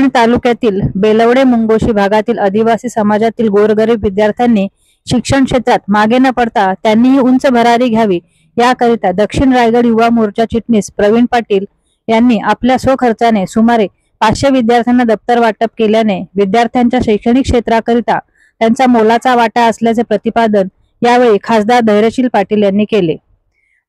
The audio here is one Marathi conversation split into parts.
पैठण तालुक्यातील बेलवडे मुंगोशी भागातील आदिवासी समाजातील गोरगरीब विद्यार्थ्यांनी शिक्षण क्षेत्रात मागे न पडता त्यांनीही उंच भरारी घ्यावी याकरिता दक्षिण रायगड युवा मोर्चा चिटणीस प्रवीण पाटील यांनी आपल्या स्वखर्चाने सुमारे 500 विद्यार्थ्यांना दप्तर वाटप केल्याने विद्यार्थ्यांच्या शैक्षणिक क्षेत्राकरिता त्यांचा मोलाचा वाटा असल्याचे प्रतिपादन यावेळी खासदार धैर्यशील पाटील यांनी केले।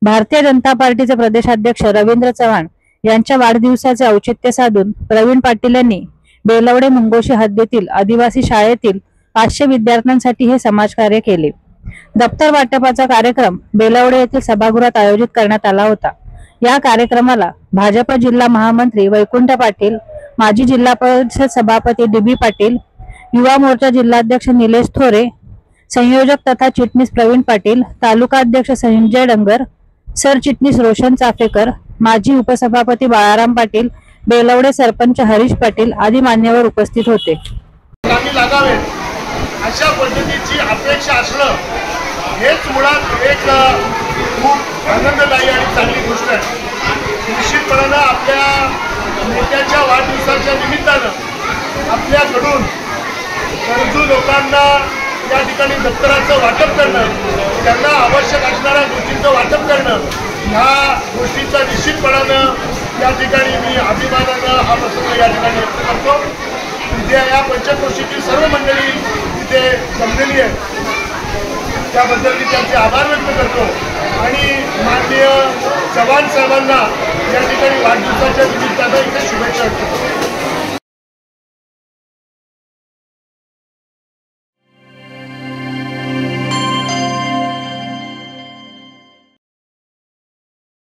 भारतीय जनता पार्टीचे प्रदेशाध्यक्ष रवींद्र चव्हाण यांच्या वाढदिवसाचे औचित्य साधून प्रवीण पाटील यांनी बेलवडे मुंगोशी हद्दीतील आदिवासी शाळेतील 500 विद्यार्थ्यांसाठी हे समाजकार्य केले। दप्तर वाटपाचा कार्यक्रम बेलवडे येथील सभागृहात आयोजित करण्यात आला होता। या कार्यक्रमाला भाजप जिल्हा महामंत्री वैकुंठ पाटील, माजी जिल्हा परिषद सभापती डी.बी. पाटील, युवा मोर्चा जिल्हाध्यक्ष निलेश थोरे, संयोजक तथा चिटणीस प्रवीण पाटील, तालुका अध्यक्ष संजय डंगर, सरचिटणीस रोशन चाफेकर, माजी उपसभापती बाळाराम पाटील, बेलवडे सरपंच हरीश पाटील आदी मान्यवर उपस्थित होते। अशा पद्धतीची अपेक्षा असणं हेच मुळात एक खूप आनंददायी आणि चांगली गोष्ट आहे। निश्चितपणानं आपल्या नेत्याच्या वाढदिवसाच्या निमित्तानं आपल्याकडून गरजू लोकांना या ठिकाणी दप्तराचं वाटप करणं, त्यांना आवश्यक असणाऱ्या गोष्टींचं वाटप करणं, ह्या गोष्टीचा निश्चितपणानं या ठिकाणी मी अभिमानानं हा प्रसंग या ठिकाणी व्यक्त करतो। उद्या या पंचक्रोशीतील सर्व मंडळी इथे जमलेली आहे, त्याबद्दल मी त्यांचे आभार व्यक्त करतो आणि माननीय चव्हाण साहेबांना या ठिकाणी वाढदिवसाच्या निमित्तानं